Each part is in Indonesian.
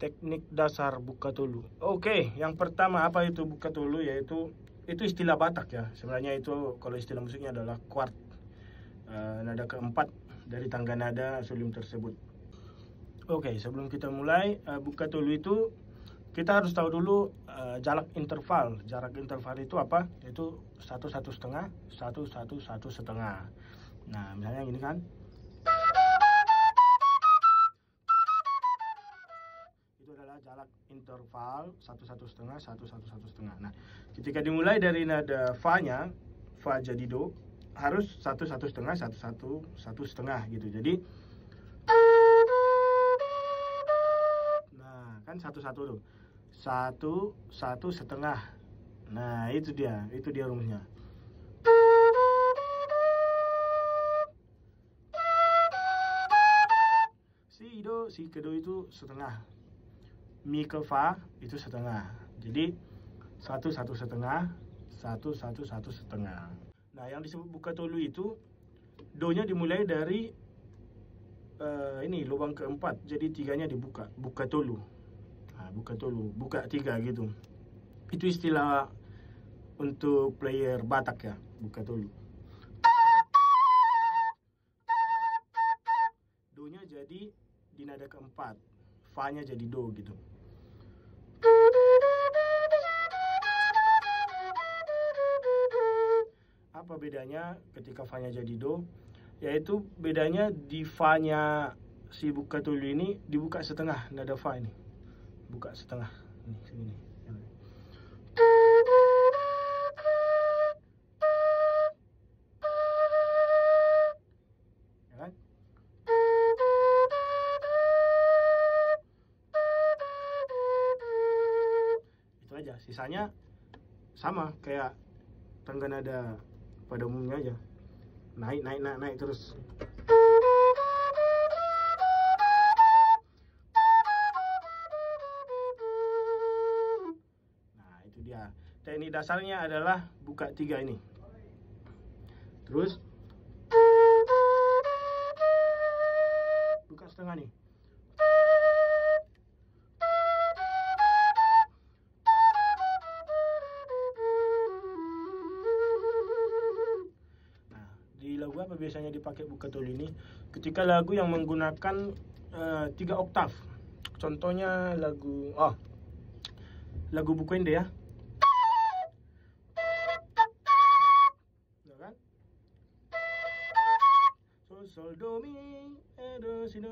Teknik dasar buka tulu. Oke, yang pertama apa itu buka tulu, yaitu itu istilah Batak ya. Sebenarnya itu kalau istilah musiknya adalah chord, nada keempat dari tangga nada sulim tersebut. Oke, sebelum kita mulai buka tulu itu kita harus tahu dulu jarak interval. Jarak interval itu apa? Itu 1,1/2, 1,1,1/2. Nah, misalnya gini kan. Itu adalah jarak interval 1,1/2, 1,1,1/2. Nah, ketika dimulai dari nada fa-nya, fa jadi do, harus 1,1/2, 1,1,1/2 gitu. Jadi nah, kan 1,1 tuh. 1,1/2. Nah, itu dia rumusnya. Si ke do itu setengah. Mi ke fa itu setengah. Jadi 1,1/2, 1,1,1/2. Nah, yang disebut buka tulu itu do-nya dimulai dari ini lubang keempat. Jadi tiganya dibuka, buka tulu. Nah, buka tulu, buka tiga gitu. Itu istilah untuk player Batak ya, buka tulu. Do-nya jadi di nada keempat, fa-nya jadi do gitu. Apa bedanya ketika fa-nya jadi do? Yaitu bedanya di fa-nya si buka tulu ini dibuka setengah, nada fa ini. Buka setengah. Nih, segini. Ya kan? Itu aja. Sisanya sama kayak tangga nada pada umumnya aja. Naik terus. Nah, itu dia. Teknik dasarnya adalah buka tiga ini. Terus buka setengah nih. Di lagu apa biasanya dipakai buka tulu ini? Ketika lagu yang menggunakan 3 oktav. Contohnya lagu Buku Ende ya. Ya kan? Sol do mi do si do.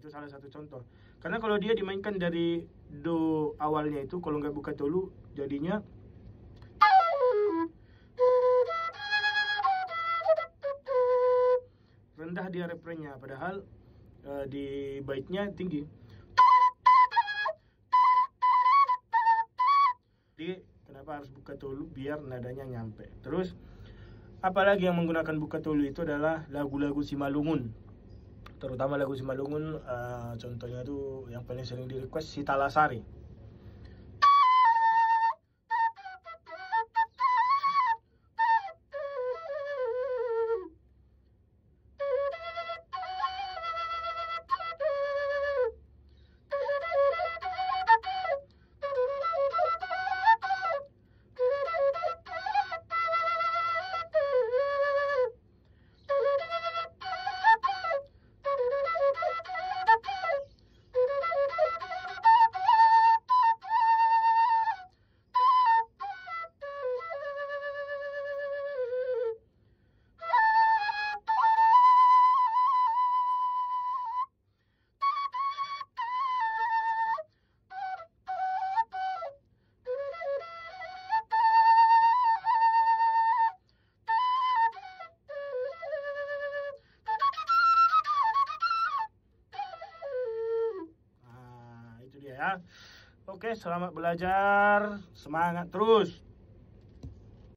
Itu salah satu contoh. Karena kalau dia dimainkan dari do awalnya itu, kalau nggak buka tulu, jadinya rendah dia refrennya. Padahal di baitnya tinggi. Jadi kenapa harus buka tulu? Biar nadanya nyampe. Terus apalagi yang menggunakan buka tulu itu adalah lagu-lagu Simalungun. Terutama lagu Simalungun, contohnya tuh yang paling sering di request si Talasari. ya. Oke, selamat belajar, semangat terus.